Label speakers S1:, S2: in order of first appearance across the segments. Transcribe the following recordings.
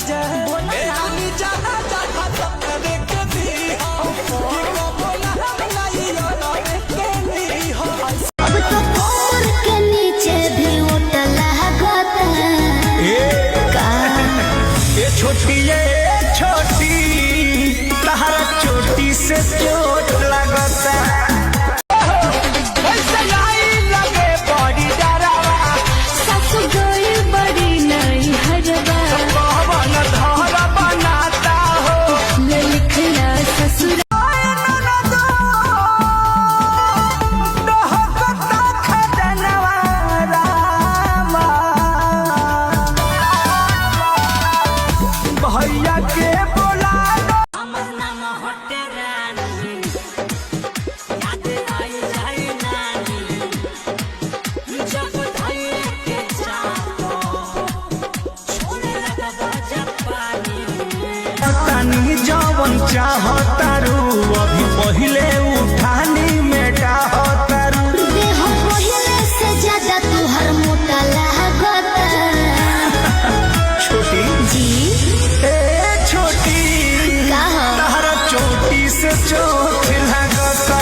S1: जा रानी जाना जाना तब के दी हो कि बोला नहीं ना के दी हो।
S2: अब तो कमर के नीचे भी उठल लगता
S1: ये छोटी तहरा चोटी से चोट लगता भैया के बोला
S3: हमर नाम हटे रानी याद आई जाई नानी जब धैले के चाहो छोड़े लगा जापानी
S1: तानी जवन चाहतारू अभी पहिले उठानी में डाहतारू
S2: देह पहिले से ज्यादा तुहर मोटा लगता
S1: छोटी
S2: जी
S1: छोटी तहरा चोटी से चोट लगता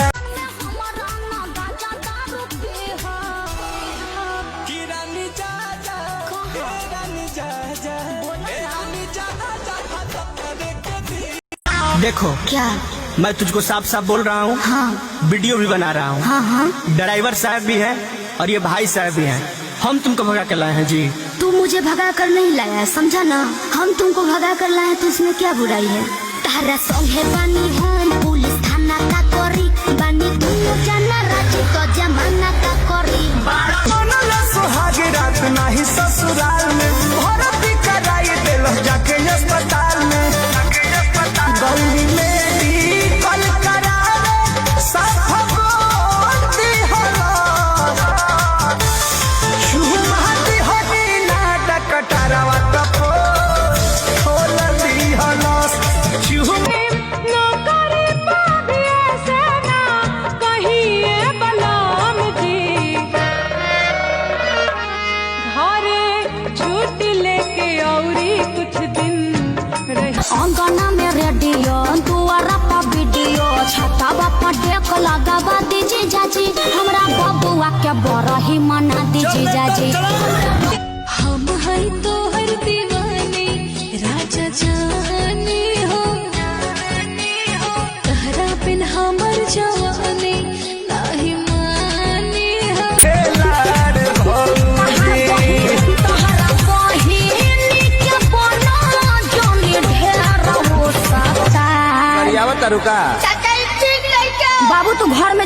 S1: कि रानी जा जा रानी जा जा रानी जाना जाना तब के दी। देखो
S2: क्या?
S1: मैं तुझको साफ साफ बोल रहा हूँ।
S2: हाँ
S1: वीडियो भी बना रहा हूँ।
S2: हाँ
S1: ड्राइवर साहब भी हैं और ये भाई साहब भी हैं। हम तुमको भगा के लाए हैं जी।
S2: तू मुझे भगा कर नहीं लाया है, समझा ना। हम तुमको भगा कर लाए हैं तो इसमें क्या बुराई है। तारा संगे बानी हम पुलिस थाना का करी बानी दोनों जाना राजी तो जमाना का करी।
S1: सुहाग रात नहीं ससुराल में भर्ती कराई दिल जाके अस्पताल में गौरी मेरी कल करावे साफ बोलती हो शुमाती होगी नाटक टरावा तपो खोल दी हलस शुमे
S4: नौकरी पाबी ऐसे ना कहिए बलराम जी घरे छुट्टी लेके औरी कुछ दिन रही
S2: अंगना में रेडियो दुआरा पर वीडियो छता बापा डेक लगावा दीजिए जाजी हमरा बबुआ के बड़ा ही मना दीजिए जाजी।
S4: हम है तोहर दीवानी राजा जानी हो तहरा बिन हमर जवानी नाही मानी हो
S2: तहरा बहिनी के बना जोनी ढेर हो सकता।
S1: रुका
S2: बाबू तू घर में